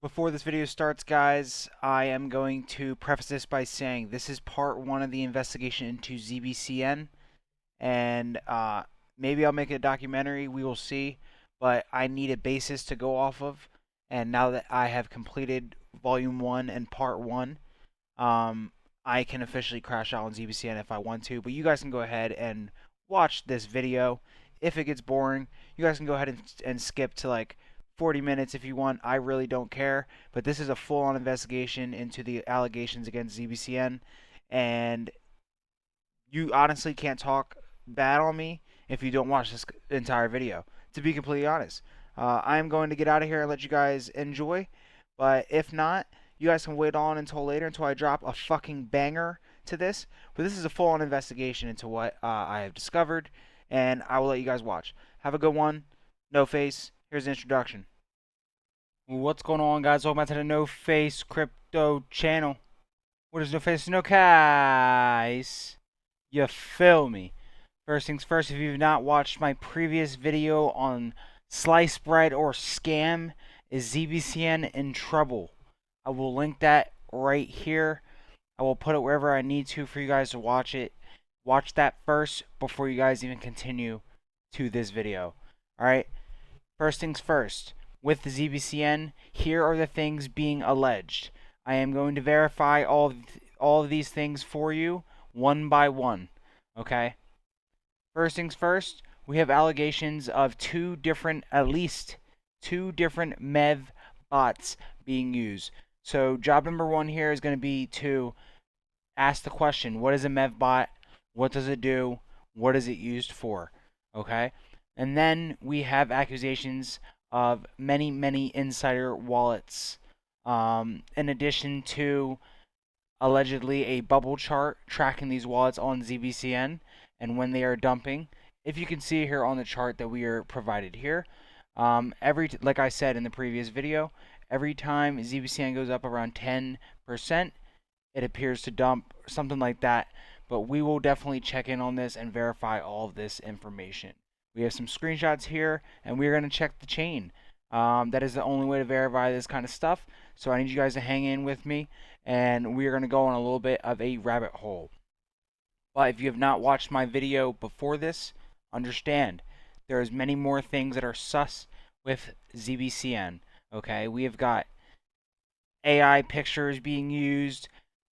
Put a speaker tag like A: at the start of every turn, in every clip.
A: Before this video starts, guys, I am going to preface this by saying this is part one of the investigation into ZBCN, and maybe I'll make it a documentary. We will see, but I need a basis to go off of. And now that I have completed volume one and part one, I can officially crash out on ZBCN if I want to. But you guys can go ahead and watch this video. If it gets boring, you guys can go ahead and skip to like 40 minutes if you want. I really don't care. But this is a full on investigation into the allegations against ZBCN. And you honestly can't talk bad on me if you don't watch this entire video, to be completely honest. I'm going to get out of here and let you guys enjoy. But if not, you guys can wait on until later until I drop a fucking banger to this. But this is a full on investigation into what I have discovered. And I will let you guys watch. Have a good one. No Face. Here's the introduction. What's going on, guys? Welcome back to the No Face Crypto channel. What is No Face? No Case. You feel me? First things first, if you've not watched my previous video on sliced bread or scam, is ZBCN in trouble? I will link that right here. I will put it wherever I need to for you guys to watch it. Watch that first before you guys even continue to this video. Alright? First things first. With the ZBCN, here are the things being alleged. I am going to verify all of these things for you one by one. Okay? First things first, we have allegations of at least two different MEV bots being used. So job number one here is going to be to ask the question, what is a MEV bot? What does it do? What is it used for? Okay? And then we have accusations of many insider wallets. In addition to allegedly a bubble chart tracking these wallets on ZBCN and when they are dumping. If you can see here on the chart that we are provided here, like I said in the previous video, every time ZBCN goes up around 10%, it appears to dump something like that. But we will definitely check in on this and verify all of this information. We have some screenshots here, and we're going to check the chain. That is the only way to verify this kind of stuff. So I need you guys to hang in with me, and we're going to go on a little bit of a rabbit hole. But if you have not watched my video before this, understand there's many more things that are sus with ZBCN. Okay, we have got AI pictures being used,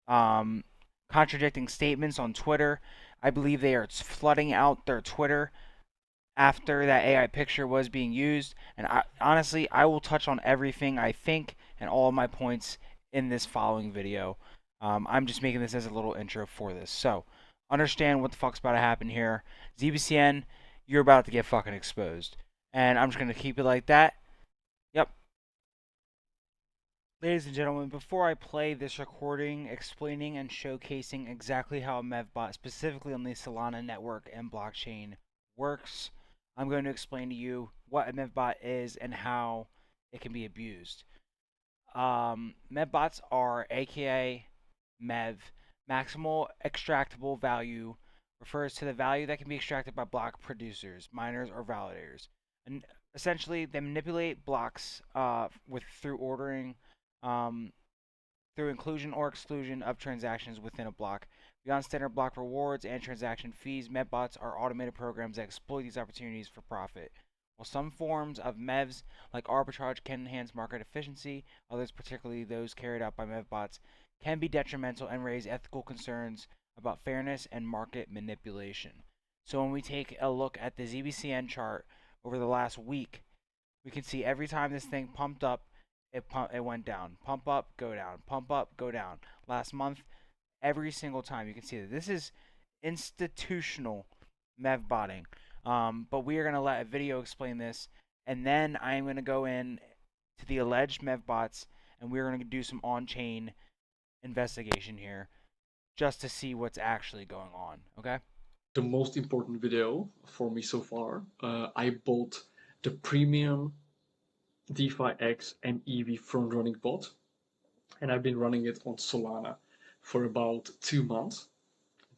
A: contradicting statements on Twitter. I believe they are flooding out their Twitter after that AI picture was being used. And honestly, I will touch on everything I think and all of my points in this following video. I'm just making this as a little intro for this. So, understand what the fuck's about to happen here. ZBCN, you're about to get fucking exposed. And I'm just going to keep it like that. Yep. Ladies and gentlemen, before I play this recording explaining and showcasing exactly how a MEVBot, specifically on the Solana network and blockchain, works, I'm going to explain to you what a MEVBot is and how it can be abused. MEVBots are AKA MEV, maximal extractable value, refers to the value that can be extracted by block producers, miners, or validators. And essentially, they manipulate blocks through ordering, through inclusion or exclusion of transactions within a block. Beyond standard block rewards and transaction fees, MEVBots are automated programs that exploit these opportunities for profit. While some forms of MEVs, like arbitrage, can enhance market efficiency, others, particularly those carried out by MEVBots, can be detrimental and raise ethical concerns about fairness and market manipulation. So when we take a look at the ZBCN chart over the last week, we can see every time this thing pumped up, it went down. Pump up, go down. Pump up, go down. Last month, every single time you can see that this is institutional MEV botting. But we are going to let a video explain this, and then I'm going to go in to the alleged MEV bots, and we're going to do some on-chain investigation here just to see what's actually going on. Okay?
B: The most important video for me so far. I bought the premium DeFi X and EV front running bot, and I've been running it on Solana for about 2 months.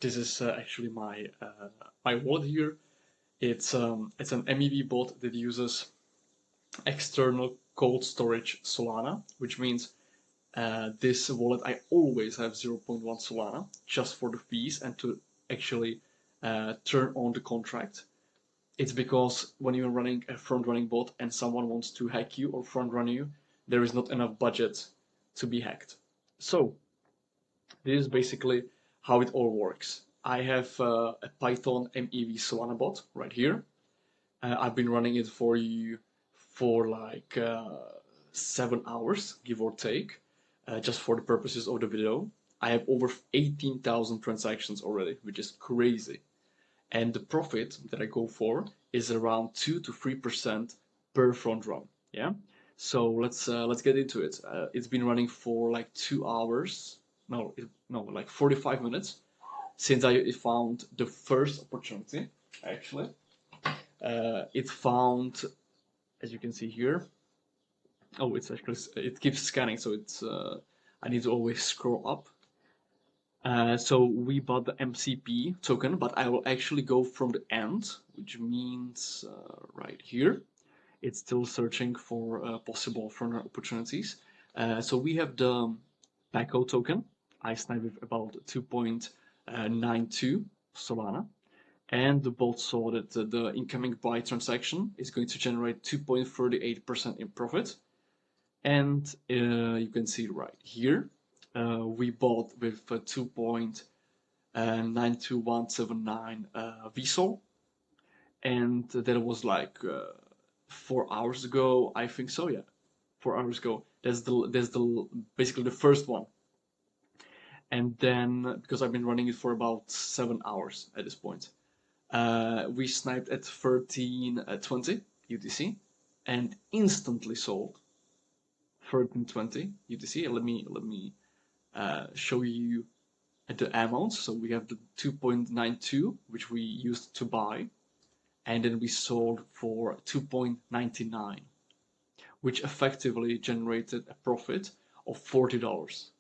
B: This is actually my wallet here. It's an MEV bot that uses external cold storage Solana, which means this wallet I always have 0.1 Solana just for the fees and to actually turn on the contract. It's because when you're running a front running bot and someone wants to hack you or front run you, there is not enough budget to be hacked. So this is basically how it all works. I have a Python MEV Solana bot right here. I've been running it for you for like 7 hours, give or take, just for the purposes of the video. I have over 18,000 transactions already, which is crazy. And the profit that I go for is around 2 to 3% per front run. Yeah. So let's get into it. It's been running for like 2 hours. No, like 45 minutes since I found the first opportunity. Actually, it found, as you can see here. Oh, it keeps scanning, so it's I need to always scroll up. So we bought the MCP token, but I will actually go from the end, which means right here. It's still searching for possible further opportunities. So we have the PACO token. I sniped with about 2.92 Solana. And the bot saw that the incoming buy transaction is going to generate 2.38% in profit. And you can see right here, we bought with 2.92179 VSOL, and that was like 4 hours ago, I think so. Yeah, 4 hours ago. That's the basically the first one. And then because I've been running it for about 7 hours at this point, we sniped at 1320 UTC and instantly sold 1320 UTC. Let me show you the amounts. So we have the 2.92, which we used to buy, and then we sold for 2.99, which effectively generated a profit of $40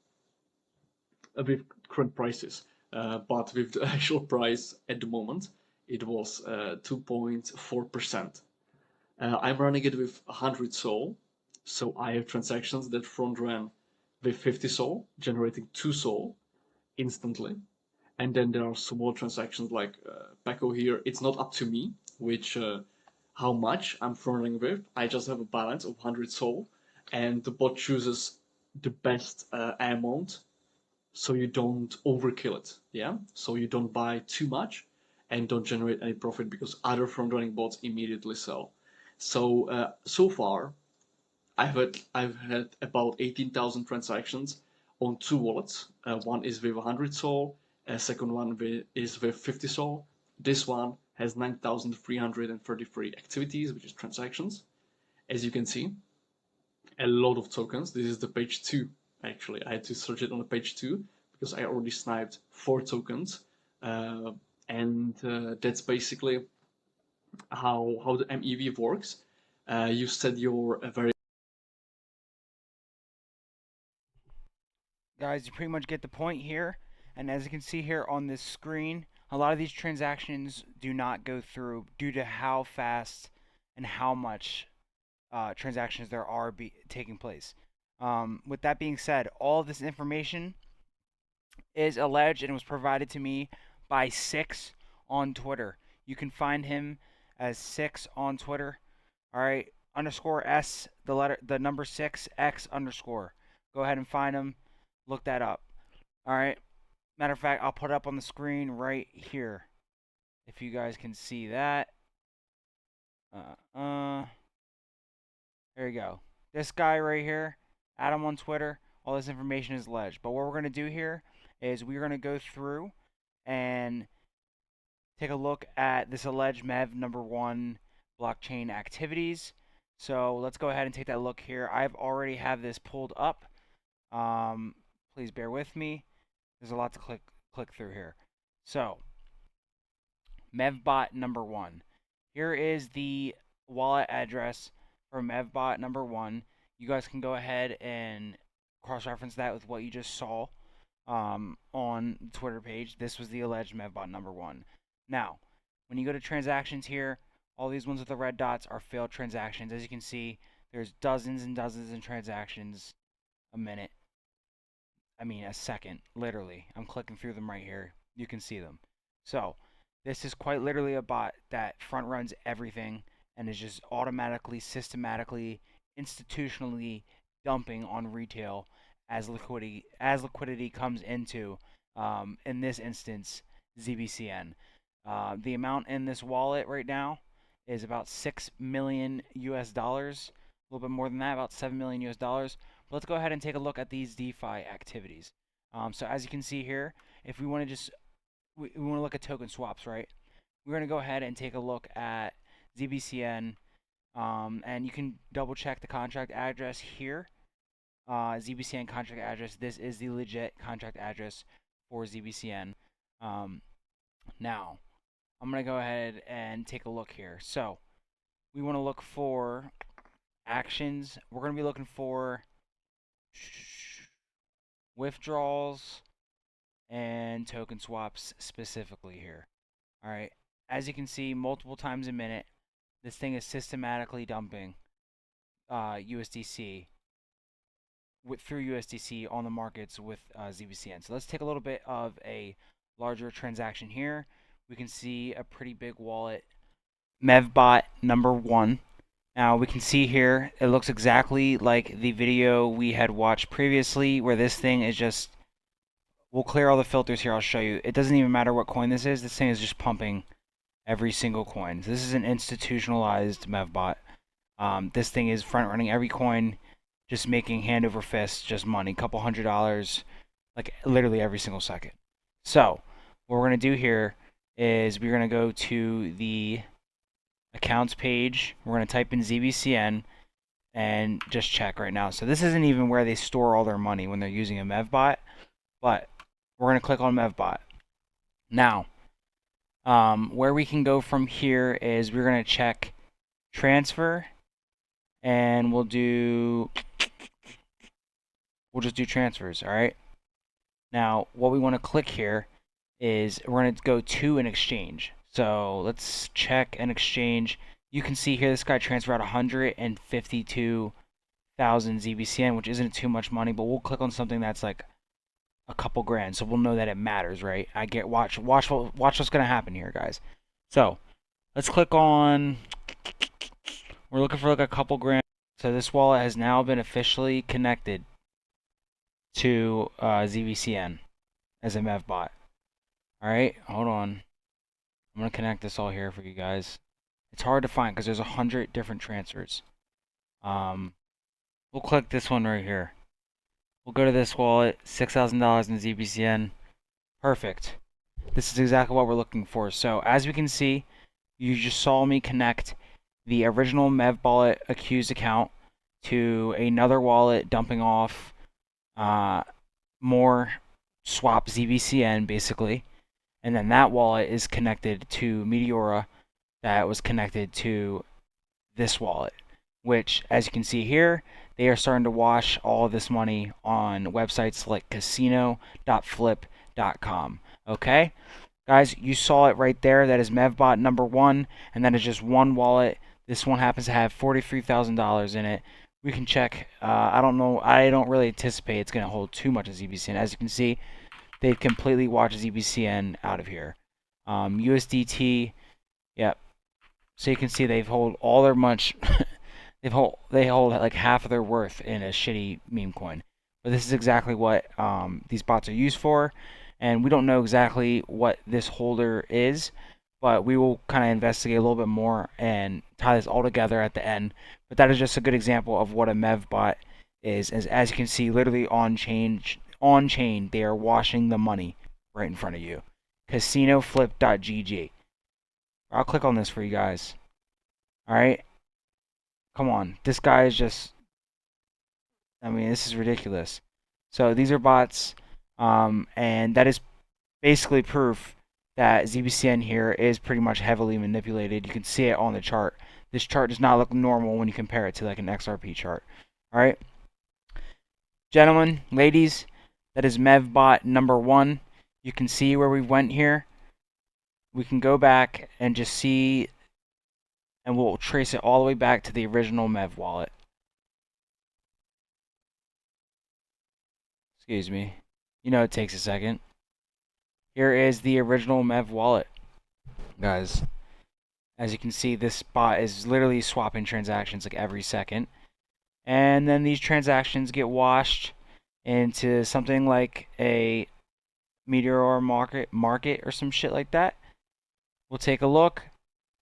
B: with current prices. But with the actual price at the moment, it was 2.4%. I'm running it with 100 SOL, so I have transactions that front ran with 50 SOL, generating 2 SOL instantly. And then there are small transactions like PACO here. It's not up to me which how much I'm fronting with. I just have a balance of 100 SOL, and the bot chooses the best amount so you don't overkill it. Yeah, so you don't buy too much and don't generate any profit because other front running bots immediately sell. So so far, I've had about 18,000 transactions on 2 wallets. One is with 100 SOL, second one is with 50 SOL. This one has 9,333 activities, which is transactions. As you can see, a lot of tokens. This is the page 2, actually. I had to search it on the page 2 because I already sniped 4 tokens. And that's basically how the MEV works. You set your very
A: Guys, you pretty much get the point here. And as you can see here on this screen, a lot of these transactions do not go through due to how fast and how much transactions there are taking place. With that being said, all of this information is alleged and was provided to me by Six on Twitter. You can find him as Six on Twitter. All right, underscore S, the number 6 X underscore. Go ahead and find him. Look that up. All right. Matter of fact, I'll put it up on the screen right here, if you guys can see that. There you go. This guy right here, Adam on Twitter. All this information is alleged. But what we're gonna do here is we're gonna go through and take a look at this alleged MEV number 1 blockchain activities. So let's go ahead and take that look here. I've already have this pulled up. Please bear with me. There's a lot to click through here. So MEVBot number 1. Here is the wallet address for MEVBot number 1. You guys can go ahead and cross-reference that with what you just saw on the Twitter page. This was the alleged MEVBot number 1. Now, when you go to transactions here, all these ones with the red dots are failed transactions. As you can see, There's dozens and dozens of transactions a minute. I mean, a second, literally. I'm clicking through them right here. You can see them. So, this is quite literally a bot that front runs everything and is just automatically, systematically, institutionally dumping on retail as liquidity comes into, in this instance, ZBCN. The amount in this wallet right now is about 6 million US dollars, a little bit more than that, about 7 million US dollars. But let's go ahead and take a look at these DeFi activities. So as you can see here, if we want to just we want to look at token swaps, right? We're going to go ahead and take a look at ZBCN, and you can double check the contract address here. ZBCN contract address. This is the legit contract address for ZBCN. Um, Now, I'm going to go ahead and take a look here. So we want to look for actions. We're going to be looking for withdrawals and token swaps specifically here. All right. As you can see, multiple times a minute, this thing is systematically dumping USDC through USDC on the markets with ZBCN. So let's take a little bit of a larger transaction here. We can see a pretty big wallet, Mevbot number 1. Now we can see here, it looks exactly like the video we had watched previously, where this thing is just, we'll clear all the filters here, I'll show you. It doesn't even matter what coin this thing is just pumping every single coin. So this is an institutionalized Mevbot. This thing is front running every coin, just making hand over fist, just money, couple $100, like literally every single second. So what we're going to do here is we're going to go to the accounts page. We're going to type in ZBCN and just check right now. So this isn't even where they store all their money when they're using a Mevbot, but we're going to click on Mevbot. Now, where we can go from here is we're going to check transfer, and we'll just do transfers. All right. Now, what we want to click here is we're going to go to an exchange. So let's check an exchange. You can see here this guy transferred out 152,000 ZBCN, which isn't too much money, but we'll click on something that's like a couple grand, so we'll know that it matters, right? Watch what's gonna happen here, guys. So let's click on. We're looking for like a couple grand. So this wallet has now been officially connected to ZBCN as a Mevbot. All right, hold on. I'm gonna connect this all here for you guys. It's hard to find because there's 100 different transfers. We'll click this one right here. We'll go to this wallet, $6,000 in ZBCN. Perfect. This is exactly what we're looking for. So as we can see, you just saw me connect the original Mevbot accused account to another wallet dumping off more swap ZBCN basically. And then that wallet is connected to Meteora that was connected to this wallet, which as you can see here, they are starting to wash all of this money on websites like casino.flip.com. Okay? Guys, you saw it right there. That is Mevbot number 1, and that is just one wallet. This one happens to have $43,000 in it. We can check. I don't know. I don't really anticipate it's going to hold too much of ZBCN. As you can see, they've completely washed ZBCN out of here. USDT, yep. So you can see they've hold all their much. they hold like half of their worth in a shitty meme coin. But this is exactly what these bots are used for, and we don't know exactly what this holder is, but we will kind of investigate a little bit more and tie this all together at the end. But that is just a good example of what a Mevbot is. As you can see, literally on chain, they are washing the money right in front of you. CasinoFlip.gg. I'll click on this for you guys. All right. Come on. This guy is just, I mean, this is ridiculous. So these are bots, and that is basically proof that ZBCN here is pretty much heavily manipulated. You can see it on the chart. This chart does not look normal when you compare it to like an XRP chart. All right. Gentlemen, ladies, that is Mevbot number 1. You can see where we went here. We can go back and just see, and we'll trace it all the way back to the original Mev wallet. Excuse me. You know it takes a second. Here is the original Mev wallet, guys. As you can see, this bot is literally swapping transactions like every second. And then these transactions get washed into something like a Meteor market or some shit like that. We'll take a look.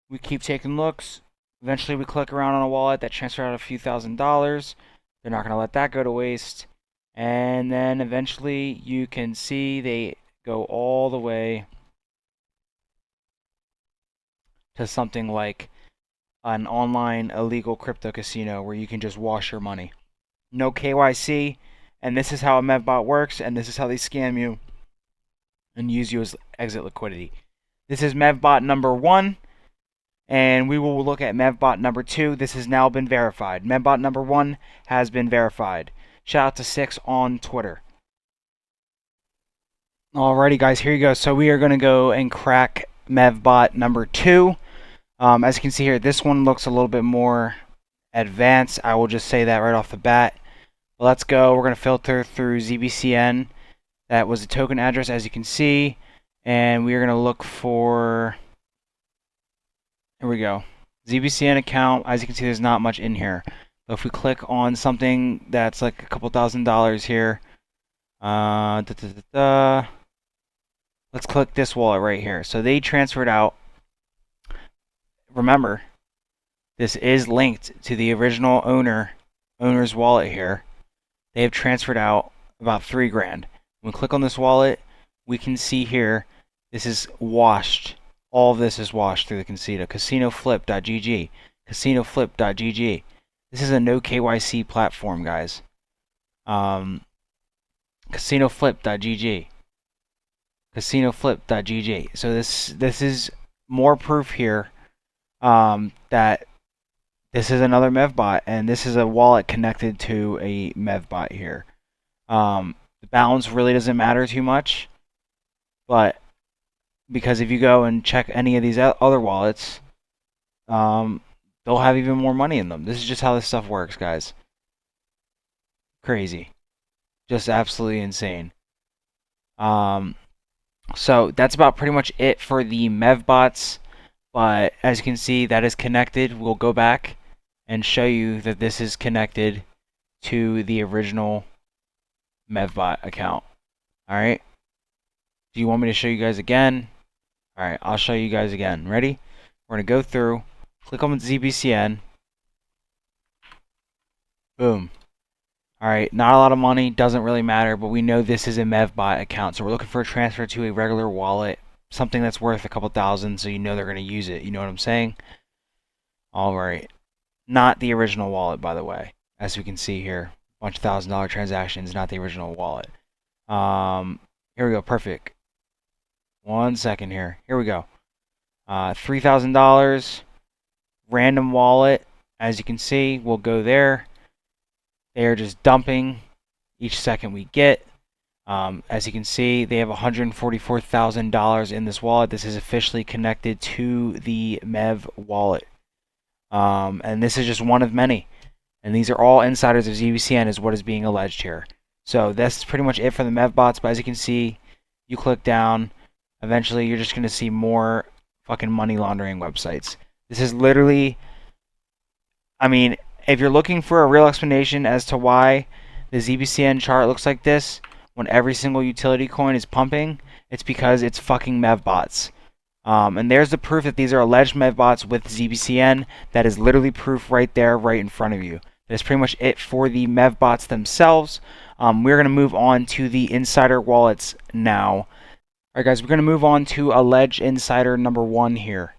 A: We keep taking looks. Eventually, we click around on a wallet that transferred out a few $1,000s. They're not going to let that go to waste. And then eventually, you can see they go all the way to something like an online illegal crypto casino where you can just wash your money. No KYC, and this is how a mevbot works, and this is how they scam you and use you as exit liquidity. This is mevbot number 1, and we will look at mevbot number 2. This has now been verified. Mevbot number 1 has been verified. Shout out to Six on Twitter. Alrighty, guys, here you go. So we are going to go and crack mevbot number 2. As you can see here, this one looks a little bit more advanced. I will just say that right off the bat. Let's go. We're going to filter through ZBCN. That was the token address, as you can see. And we are going to look for... Here we go. ZBCN account. As you can see, there's not much in here. But if we click on something that's like a couple $1,000s here. Let's click this wallet right here. So they transferred out. Remember, this is linked to the original owner's wallet here. They have transferred out about $3 grand. When we click on this wallet, we can see here, this is washed. All of this is washed through the casino. Casinoflip.gg. Casinoflip.gg. This is a no KYC platform, guys. Casinoflip.gg. Casinoflip.gg. So this is more proof here that this is another mevbot, and this is a wallet connected to a mevbot here. The balance really doesn't matter too much, but because if you go and check any of these other wallets, they'll have even more money in them. This is just how this stuff works, guys. Crazy. Just absolutely insane. So that's about pretty much it for the mevbots. But as you can see, that is connected. We'll go back and show you that this is connected to the original mevbot account. Alright? Do you want me to show you guys again? Alright, I'll show you guys again. Ready? We're going to go through, click on ZBCN. Boom. Alright, not a lot of money, doesn't really matter, but we know this is a mevbot account. So we're looking for a transfer to a regular wallet, something that's worth a couple thousand, so you know they're going to use it. You know what I'm saying? Alright. Not the original wallet, by the way. As we can see here. Bunch of $1,000 transactions, not the original wallet. Here we go, perfect. 1 second here. Here we go. $3,000. Random wallet. As you can see, we'll go there. They are just dumping each second we get. As you can see, they have $144,000 in this wallet. This is officially connected to the Mev wallet. And this is just one of many. And these are all insiders of ZBCN is what is being alleged here. So that's pretty much it for the mevbots. But as you can see, you click down. Eventually, you're just going to see more fucking money laundering websites. This is literally... I mean, if you're looking for a real explanation as to why the ZBCN chart looks like this, when every single utility coin is pumping, it's because it's fucking mevbots. And there's the proof that these are alleged mevbots with ZBCN. That is literally proof right there, right in front of you. That is pretty much it for the mevbots themselves. We're going to move on to the insider wallets now. Alright guys, we're going to move on to alleged insider number 1 here.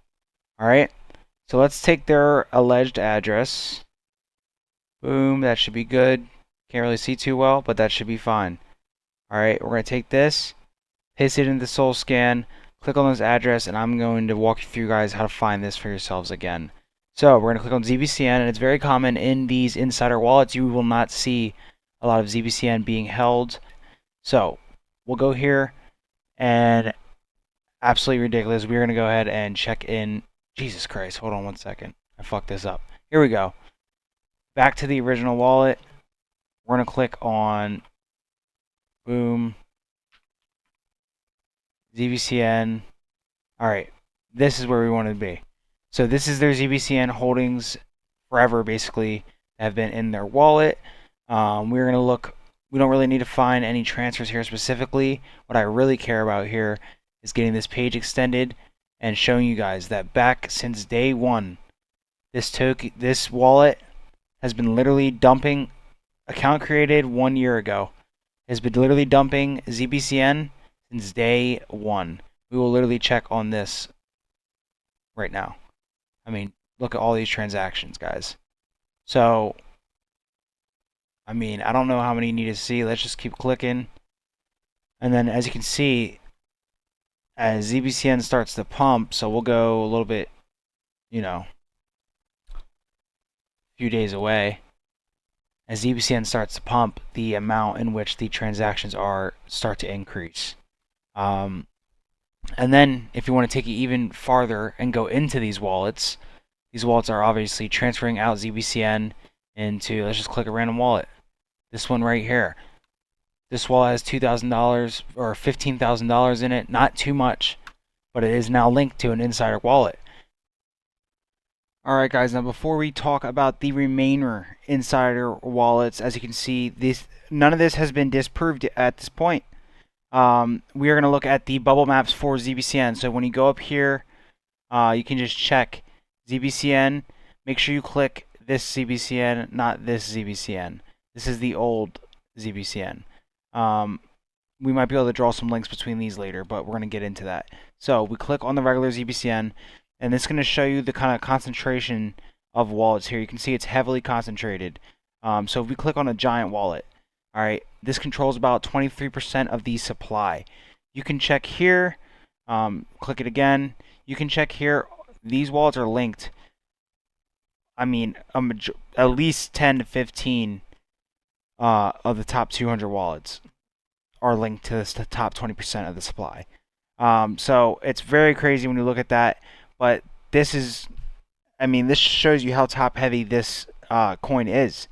A: Alright, so let's take their alleged address. Boom, that should be good. Can't really see too well, but that should be fine. Alright, we're going to take this, paste it into the Soul Scan, click on this address, and I'm going to walk you through, guys, how to find this for yourselves again. So we're going to click on ZBCN, and it's very common in these insider wallets. You will not see a lot of ZBCN being held. So we'll go here, and absolutely ridiculous. We're going to go ahead and check in. Jesus Christ, hold on 1 second. I fucked this up. Here we go. Back to the original wallet. We're going to click on Boom. ZBCN. All right. This is where we want to be. So this is their ZBCN holdings forever, basically, that have been in their wallet. We're going to look, we don't really need to find any transfers here specifically. What I really care about here is getting this page extended and showing you guys that back since day one, this wallet has been literally dumping, account created 1 year ago, has been literally dumping ZBCN since day one. We will literally check on this right now. I mean, look at all these transactions, guys. So, I mean, I don't know how many you need to see. Let's just keep clicking. And then as you can see, as ZBCN starts to pump, so we'll go a little bit, a few days away. As ZBCN starts to pump, the amount in which the transactions are start to increase. And then if you want to take it even farther and go into these wallets are obviously transferring out ZBCN into, let's just click a random wallet. This one right here. This wallet has $2,000 or $15,000 in it. Not too much, but it is now linked to an insider wallet. Alright guys, now before we talk about the remainder insider wallets, as you can see, none of this has been disproved at this point. We are going to look at the bubble maps for ZBCN. So when you go up here, you can just check ZBCN. Make sure you click this ZBCN, not this ZBCN. This is the old ZBCN. We might be able to draw some links between these later, but we're going to get into that. So we click on the regular ZBCN, and it's going to show you the kind of concentration of wallets here. You can see it's heavily concentrated. So if we click on a giant wallet, all right, this controls about 23% of the supply. You can check here, click it again. You can check here. These wallets are linked. I mean, at least 10 to 15 of the top 200 wallets are linked to the top 20% of the supply. So it's very crazy when you look at that. But this shows you how top heavy this coin is.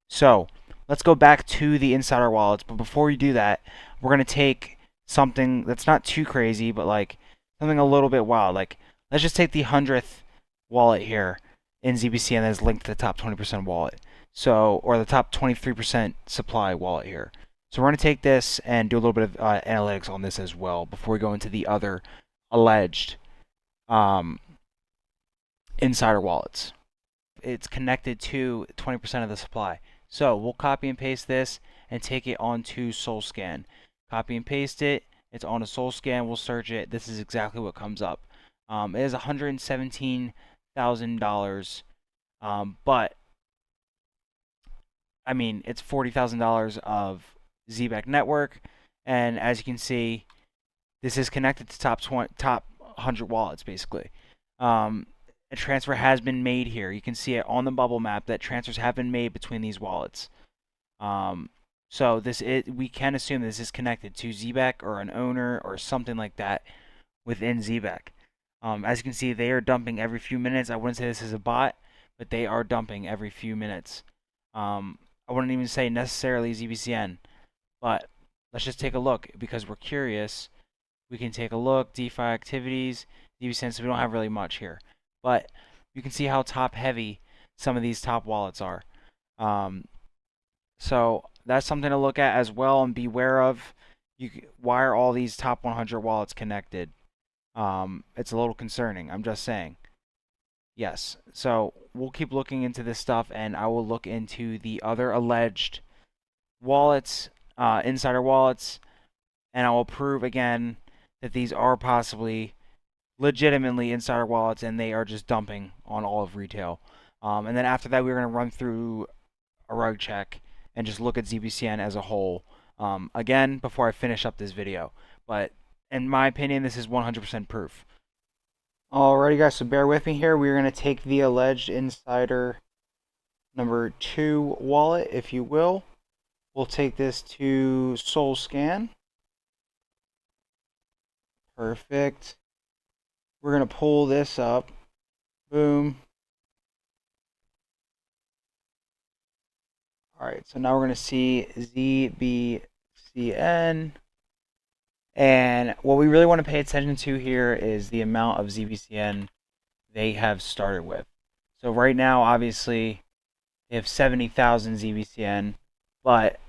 A: So let's go back to the insider wallets. But before we do that, we're going to take something that's not too crazy, but like something a little bit wild. Like, let's just take the 100th wallet here in ZBCN that is linked to the top 20% wallet. So, or the top 23% supply wallet here. So we're going to take this and do a little bit of analytics on this as well before we go into the other alleged insider wallets. It's connected to 20% of the supply. So we'll copy and paste this and take it onto SolScan. Copy and paste it. It's on a SolScan. We'll search it. This is exactly what comes up. It is $117,000, but I mean, it's $40,000 of Zebec Network, and as you can see, this is connected to top 100 wallets basically. A transfer has been made here. You can see it on the bubble map that transfers have been made between these wallets. So we can assume this is connected to Zebec or an owner or something like that within Zebec. As you can see, they are dumping every few minutes. I wouldn't say this is a bot, but they are dumping every few minutes. I wouldn't even say necessarily ZBCN, but let's just take a look because we're curious. We can take a look, DeFi activities, ZBCN, so we don't have really much here. But you can see how top heavy some of these top wallets are. So that's something to look at as well and beware of. Why are all these top 100 wallets connected? It's a little concerning. I'm just saying. Yes. So we'll keep looking into this stuff, and I will look into the other alleged wallets, insider wallets, and I will prove again that these are possibly legitimately insider wallets and they are just dumping on all of retail. And then after that, we're going to run through a rug check and just look at ZBCN as a whole again before I finish up this video. But in my opinion, this is 100% proof. Alrighty guys, so bear with me here. We're going to take the alleged insider number 2 wallet, if you will. We'll take this to SolScan. Perfect. We're going to pull this up. Boom. Alright, so now we're going to see ZBCN. And what we really want to pay attention to here is the amount of ZBCN they have started with. So right now, obviously, they have 70,000 ZBCN, but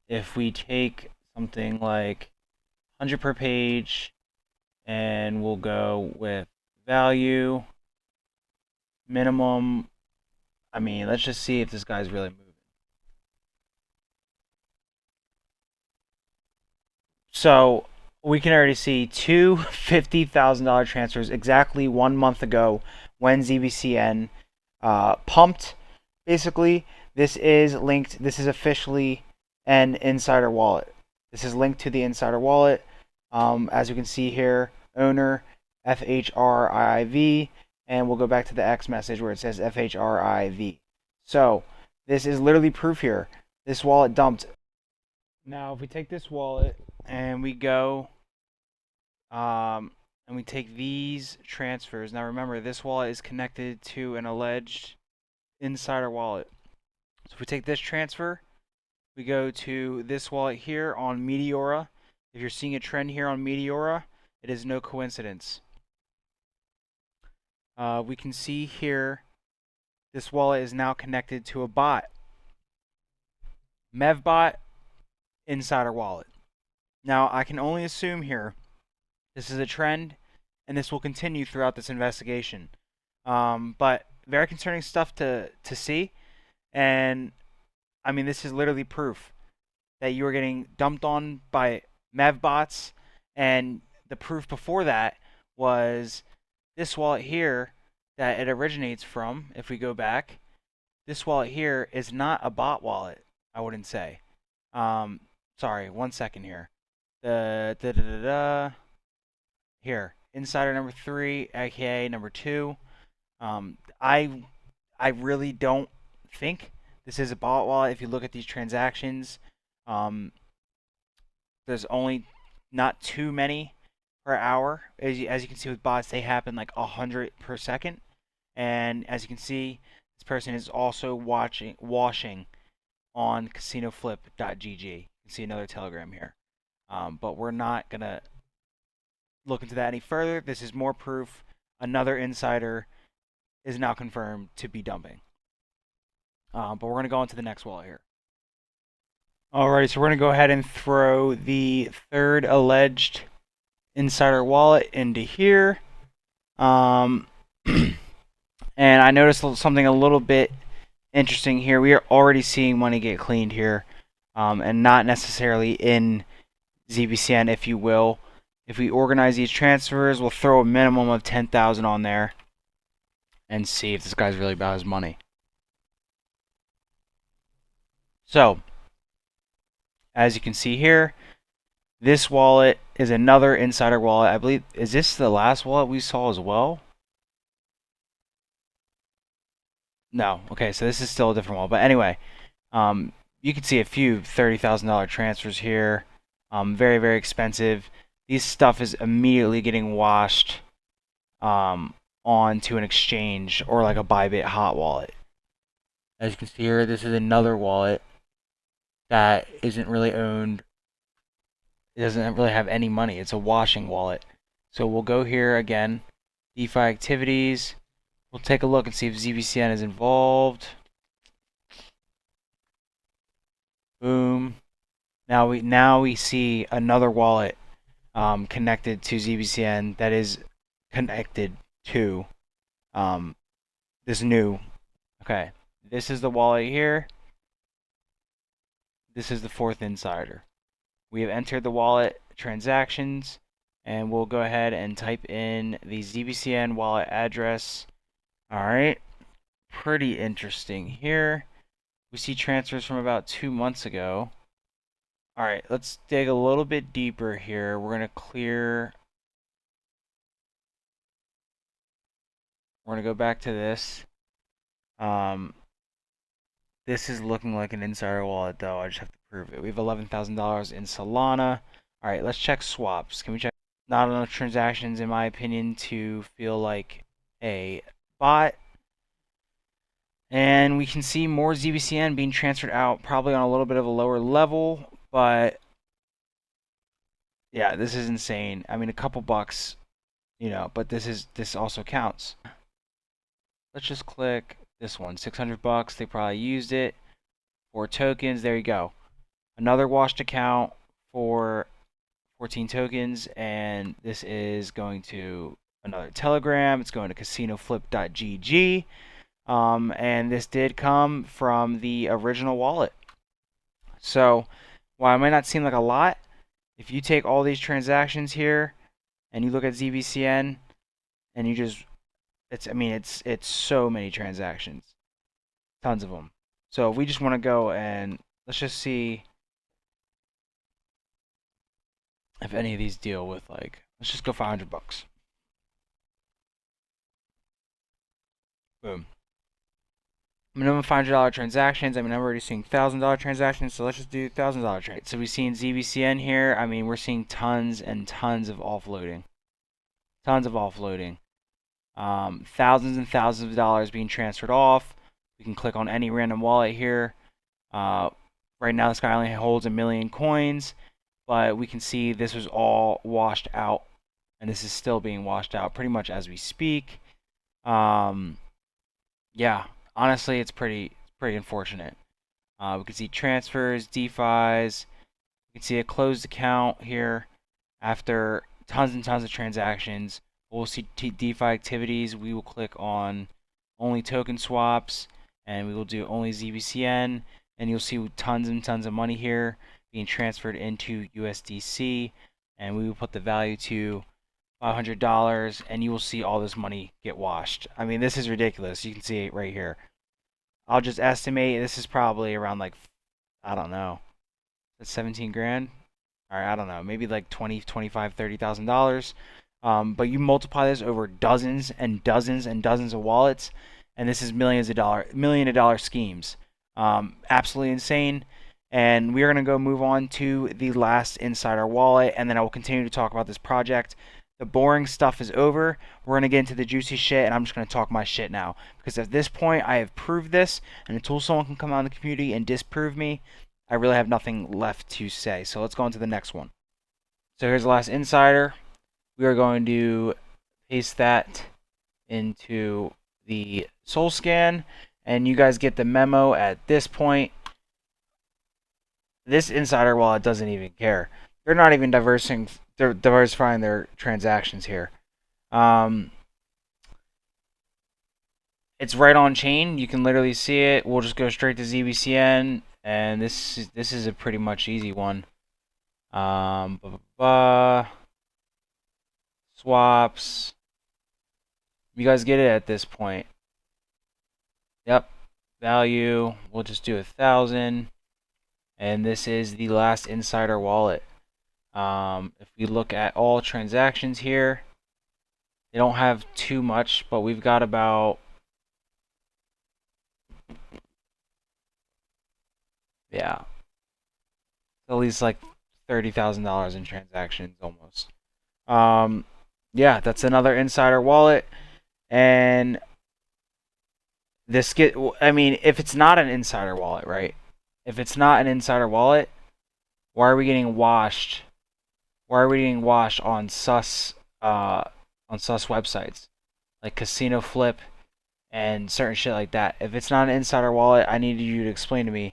A: if we take something like 100 per page and we'll go with value, minimum, I mean, let's just see if this guy's really moving. So we can already see two $50,000 transfers exactly 1 month ago when ZBCN pumped. Basically, this is linked. This is officially an insider wallet. This is linked to the insider wallet. As you can see here, owner FHRIV, and we'll go back to the X message where it says FHRIV. So this is literally proof here. This wallet dumped. Now, if we take this wallet and we go and we take these transfers. Now remember, this wallet is connected to an alleged insider wallet. So if we take this transfer, we go to this wallet here on Meteora. If you're seeing a trend here on Meteora, it is no coincidence. We can see here this wallet is now connected to a bot. Mevbot insider wallet. Now I can only assume here this is a trend and this will continue throughout this investigation. But very concerning stuff to see. And I mean, this is literally proof that you are getting dumped on by Mevbots. And the proof before that was this wallet here that it originates from. If we go back, this wallet here is not a bot wallet, I wouldn't say. Sorry, 1 second here. Here, insider number 3, aka number 2. I really don't think this is a bot wallet. If you look at these transactions, there's only not too many per hour. As you can see with bots, they happen like 100 per second. And as you can see, this person is also washing on casinoflip.gg. You can see another Telegram here. But we're not going to look into that any further. This is more proof. Another insider is now confirmed to be dumping. But we're going to go on to the next wallet here. Alrighty, so we're going to go ahead and throw the third alleged insider wallet into here. And I noticed something a little bit interesting here. We are already seeing money get cleaned here, and not necessarily in ZBCN, if you will. If we organize these transfers, we'll throw a minimum of 10,000 on there and see if this guy's really about his money. So, as you can see here, this wallet is another insider wallet. I believe, is this the last wallet we saw as well? No. Okay, so this is still a different wallet. But anyway, you can see a few $30,000 transfers here. Very, very expensive. This stuff is immediately getting washed onto an exchange or like a Bybit hot wallet. As you can see here, this is another wallet that isn't really owned. It doesn't really have any money. It's a washing wallet. So we'll go here again, DeFi activities. We'll take a look and see if ZBCN is involved. Boom. Now we see another wallet connected to ZBCN that is connected to this new. Okay, this is the wallet here. This is the fourth insider. We have entered the wallet transactions, and we'll go ahead and type in the ZBCN wallet address. Alright, pretty interesting here. We see transfers from about 2 months ago. Alright, let's dig a little bit deeper here. We're going to go back to this. This is looking like an insider wallet, though. I just have to prove it. We have $11,000 in Solana. All right, let's check swaps. Can we check? Not enough transactions, in my opinion, to feel like a bot. And we can see more ZBCN being transferred out, probably on a little bit of a lower level, but Yeah, this is insane. I mean, a couple bucks, but this also counts. Let's just click this one. 600 bucks. They probably used it. 4 tokens. There you go. Another washed account for 14 tokens, and this is going to another Telegram. It's going to casinoflip.gg. And this did come from the original wallet. So while it might not seem like a lot, if you take all these transactions here and you look at ZBCN and you just it's so many transactions, tons of them. So if we just want to go and let's just see if any of these deal with let's just go 500 bucks. Boom. Minimum $500 transactions. I mean, I'm already seeing $1,000 transactions, so let's just do $1,000 trades. So we see in ZBCN here, I mean, we're seeing tons and tons of offloading. Tons of offloading. Thousands and thousands of dollars being transferred off. We can click on any random wallet here. Right now, this guy only holds 1,000,000 coins, but we can see this was all washed out, and this is still being washed out pretty much as we speak. Yeah, honestly, it's pretty unfortunate. We can see transfers, DeFi's. We can see a closed account here after tons and tons of transactions. We'll see DeFi activities. We will click on only token swaps, and we will do only ZBCN, and you'll see tons and tons of money here being transferred into USDC, and we will put the value to $500, and you will see all this money get washed. I mean, this is ridiculous. You can see it right here. I'll just estimate this is probably around I don't know, that's 17 grand. All right, I don't know, maybe like 20, 25, $30,000. But you multiply this over dozens and dozens and dozens of wallets, and this is million of dollar schemes. Absolutely insane. And we are going to go move on to the last insider wallet, and then I will continue to talk about this project. The boring stuff is over. We're going to get into the juicy shit, and I'm just going to talk my shit now. Because at this point, I have proved this, and until someone can come out in the community and disprove me, I really have nothing left to say. So let's go on to the next one. So here's the last insider. We are going to paste that into the soul scan, and you guys get the memo at this point. This insider wallet doesn't even care. They're not even diversifying their transactions here. It's right on chain. You can literally see it. We'll just go straight to ZBCN, and this is a pretty much easy one. Swaps. You guys get it at this point. Yep. Value. We'll just do 1,000. And this is the last insider wallet. If we look at all transactions here, they don't have too much, but we've got about at least like $30,000 in transactions almost. That's another insider wallet, and I mean, if it's not an insider wallet, right? If it's not an insider wallet, why are we getting washed? Why are we getting washed on sus websites like Casino Flip and certain shit like that? If it's not an insider wallet, I need you to explain to me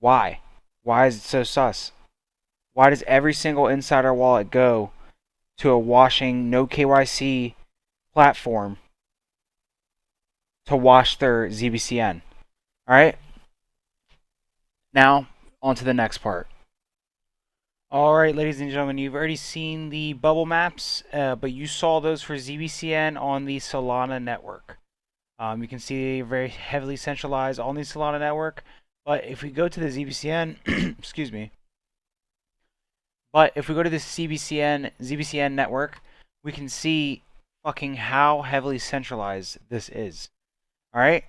A: why. Why is it so sus? Why does every single insider wallet go to a washing no KYC platform to wash their ZBCN? All right. Now on to the next part. All right, ladies and gentlemen, you've already seen the bubble maps, but you saw those for ZBCN on the Solana network. You can see very heavily centralized on the Solana network, but if we go to the ZBCN, excuse me, but if we go to the ZBCN network, we can see fucking how heavily centralized this is. All right.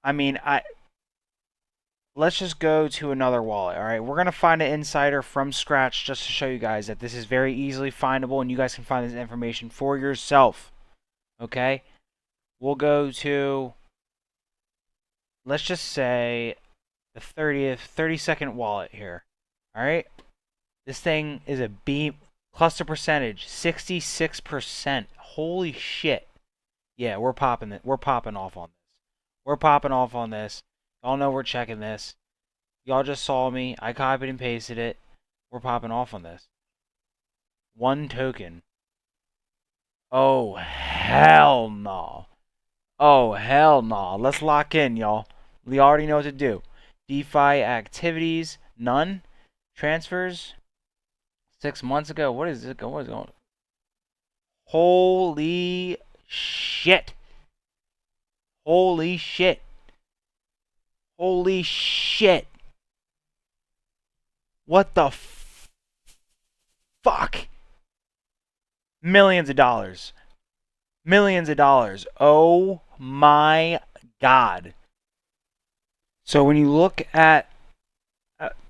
A: I mean, let's just go to another wallet. All right, we're gonna find an insider from scratch just to show you guys that this is very easily findable, and you guys can find this information for yourself. Okay, we'll go to, let's just say, the 30second wallet here. All right. This thing is a beam cluster percentage, 66%. Holy shit. Yeah, we're popping it. We're popping off on this. We're popping off on this. Y'all know we're checking this. Y'all just saw me. I copied and pasted it. We're popping off on this. One token. Oh, hell no. Oh, hell no. Let's lock in, y'all. We already know what to do. DeFi activities, none. Transfers, 6 months ago. What is it? What is going on? Holy shit. Holy shit. Holy shit. What the fuck? Millions of dollars. Millions of dollars. Oh my god. So when you look at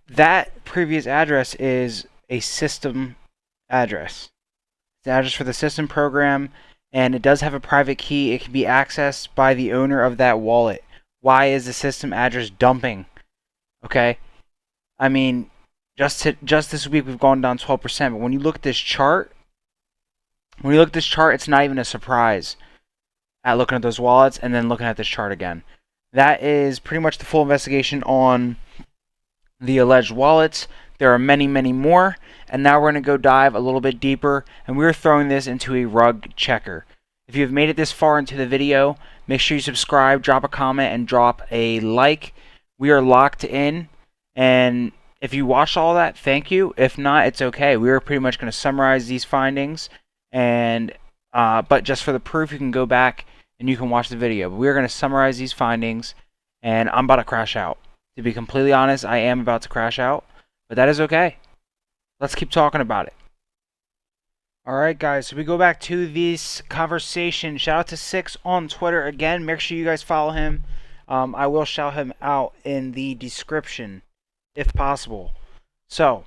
A: that previous address is a system address. It's an address for the system program, and it does have a private key. It can be accessed by the owner of that wallet. Why is the system address dumping? Okay, I mean, just this week we've gone down 12%. But when you look at this chart, it's not even a surprise at looking at those wallets and then looking at this chart again. That is pretty much the full investigation on the alleged wallets. There are many, many more, and now we're going to go dive a little bit deeper, and we're throwing this into a rug checker. If you have made it this far into the video, make sure you subscribe, drop a comment, and drop a like. We are locked in, and if you watched all that, thank you. If not, it's okay. We are pretty much going to summarize these findings, and but just for the proof, you can go back and you can watch the video. But we're going to summarize these findings, and I'm about to crash out. To be completely honest, I am about to crash out, but that is okay. Let's keep talking about it. Alright guys, so we go back to this conversation. Shout out to Six on Twitter again. Make sure you guys follow him. I will shout him out in the description if possible. So,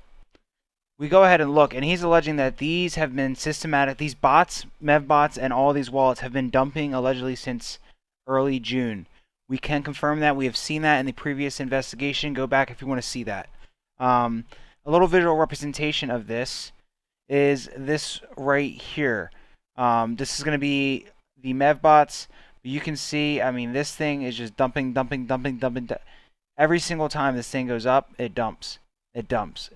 A: we go ahead and look, and he's alleging that these have been systematic. These bots, Mev bots, and all these wallets have been dumping allegedly since early June. We can confirm that. We have seen that in the previous investigation. Go back if you want to see that. A little visual representation of this is this right here. This is going to be the Mev bots. You can see, I mean, this thing is just dumping. Every single time this thing goes up, it dumps. It dumps.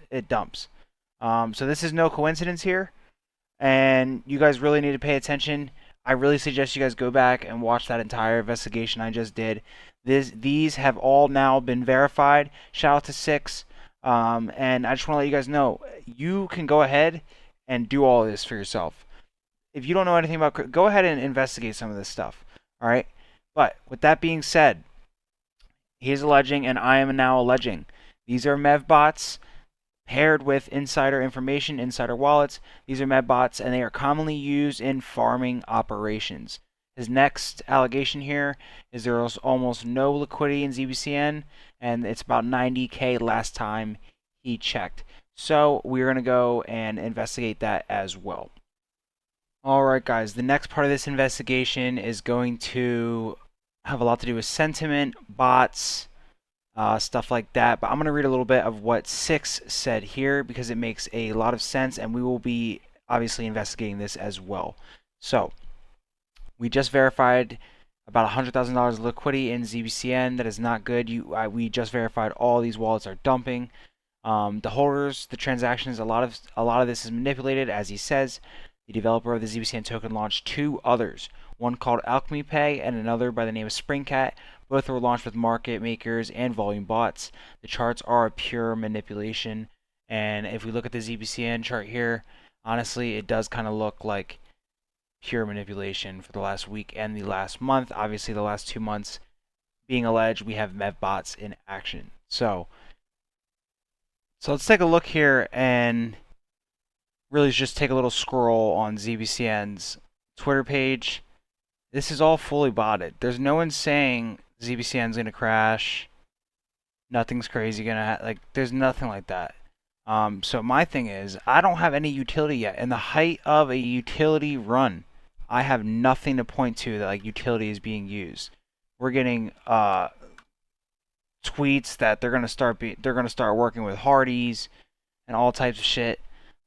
A: So this is no coincidence here, and you guys really need to pay attention. I really suggest you guys go back and watch that entire investigation I just did. These have all now been verified. Shout out to Six. And I just want to let you guys know, you can go ahead and do all of this for yourself. If you don't know anything about, go ahead and investigate some of this stuff. All right. But with that being said, he is alleging, and I am now alleging, these are Mev bots paired with insider information, insider wallets. These are Mev bots, and they are commonly used in farming operations. His next allegation here is there is almost no liquidity in ZBCN, and it's about 90K last time he checked. So we're going to go and investigate that as well. Alright guys, the next part of this investigation is going to have a lot to do with sentiment, bots, stuff like that. But I'm going to read a little bit of what Six said here because it makes a lot of sense, and we will be obviously investigating this as well. So, we just verified about $100,000 liquidity in ZBCN. That is not good. We just verified all these wallets are dumping. The holders, the transactions, a lot of this is manipulated, as he says. The developer of the ZBCN token launched two others, one called Alchemy Pay and another by the name of Springcat. Both were launched with market makers and volume bots. The charts are a pure manipulation, and if we look at the ZBCN chart here, honestly, it does kind of look like pure manipulation for the last week and the last month. Obviously, the last 2 months being alleged, we have Mev bots in action. So let's take a look here and really just take a little scroll on ZBCN's Twitter page. This is all fully botted. There's no one saying ZBCN's gonna crash. Nothing's crazy gonna like. There's nothing like that. So my thing is, I don't have any utility yet. In the height of a utility run, I have nothing to point to that like utility is being used. We're getting tweets that they're gonna start working with Hardee's and all types of shit.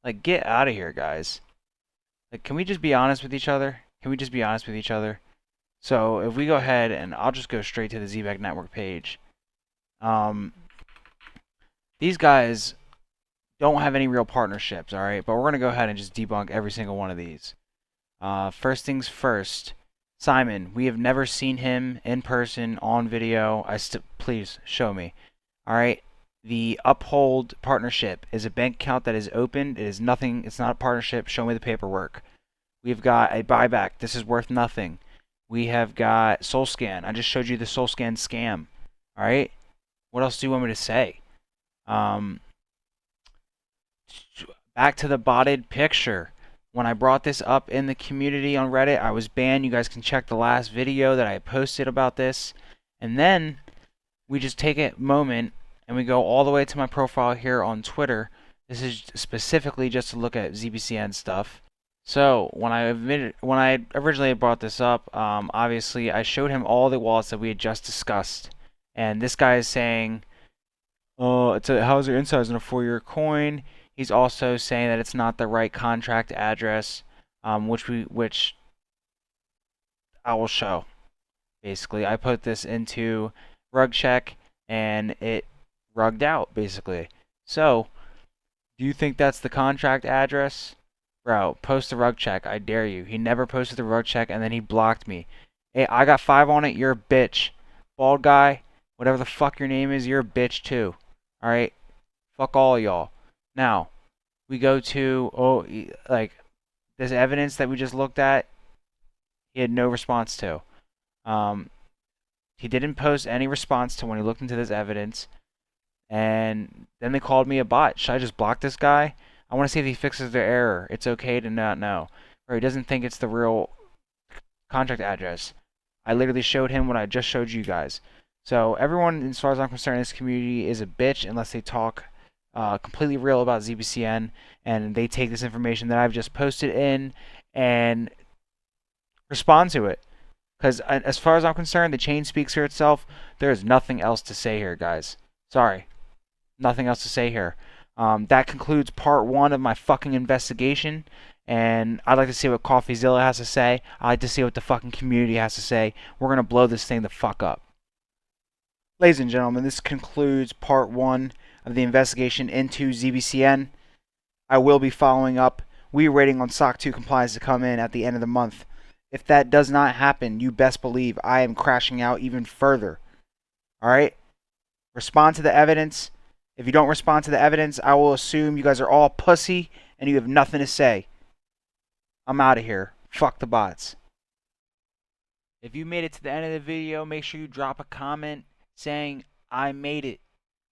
A: Like, get out of here, guys. Like, can we just be honest with each other? Can we just be honest with each other? So if we go ahead, and I'll just go straight to the Zebec Network page. These guys don't have any real partnerships, all right? But we're gonna go ahead and just debunk every single one of these. First things first, Simon. We have never seen him in person on video. Please show me. All right. The Uphold partnership is a bank account that is open. It is nothing. It's not a partnership. Show me the paperwork. We've got a buyback. This is worth nothing. We have got SoulScan. I just showed you the SoulScan scam. All right. What else do you want me to say? Back to the botted picture. When I brought this up in the community on Reddit, I was banned. You guys can check the last video that I posted about this. And then we just take a moment and we go all the way to my profile here on Twitter. This is specifically just to look at ZBCN stuff. So when I originally brought this up, obviously I showed him all the wallets that we had just discussed. And this guy is saying, it's a how's your insides in a 4-year coin. He's also saying that it's not the right contract address, which I will show. Basically, I put this into rug check and it rugged out basically. So, do you think that's the contract address? Bro, post the rug check. I dare you. He never posted the rug check and then he blocked me. Hey, I got 5 on it. You're a bitch. Bald guy, whatever the fuck your name is, you're a bitch too. Alright? Fuck all y'all. Now, we go to, like, this evidence that we just looked at, he had no response to. He didn't post any response to when he looked into this evidence. And then they called me a bot. Should I just block this guy? I want to see if he fixes their error. It's okay to not know. Or he doesn't think it's the real contract address. I literally showed him what I just showed you guys. So everyone, as far as I'm concerned, in this community is a bitch unless they talk completely real about ZBCN and they take this information that I've just posted in and respond to it. Because as far as I'm concerned, the chain speaks for itself. There is nothing else to say here, guys. Sorry. Nothing else to say here. That concludes part 1 of my fucking investigation. And I'd like to see what CoffeeZilla has to say. I'd like to see what the fucking community has to say. We're going to blow this thing the fuck up. Ladies and gentlemen, this concludes part 1 of the investigation into ZBCN. I will be following up. We are waiting on SOC 2 compliance to come in at the end of the month. If that does not happen, you best believe I am crashing out even further. Alright? Respond to the evidence. If you don't respond to the evidence, I will assume you guys are all pussy and you have nothing to say. I'm out of here. Fuck the bots. If you made it to the end of the video, make sure you drop a comment saying I made it.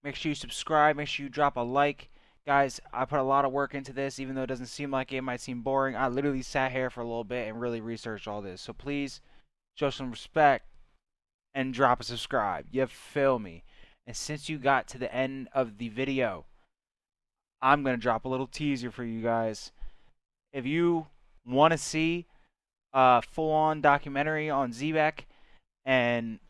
A: Make sure you subscribe. Make sure you drop a like. Guys, I put a lot of work into this, even though it doesn't seem like it. It might seem boring. I literally sat here for a little bit and really researched all this. So please show some respect and drop a subscribe. You feel me? And since you got to the end of the video, I'm going to drop a little teaser for you guys. If you want to see a full-on documentary on Zebec, and,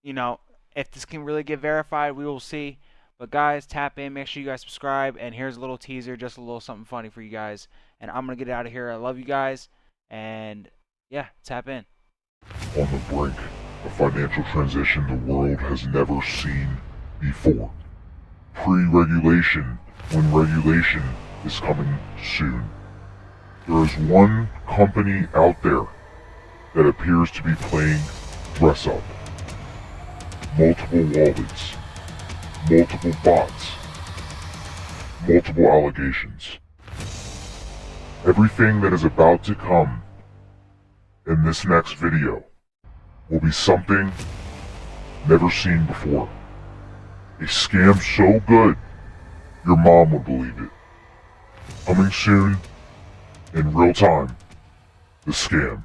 A: you know, if this can really get verified, we will see. But guys, tap in, make sure you guys subscribe, and here's a little teaser, just a little something funny for you guys. And I'm going to get out of here. I love you guys, and yeah, tap in.
C: On the brink of financial transition the world has never seen before. Pre-regulation, when regulation is coming soon. There is one company out there that appears to be playing dress up. Multiple wallets, multiple bots, multiple allegations. Everything that is about to come in this next video will be something never seen before. A scam so good, your mom would believe it. Coming soon, in real time, the scam.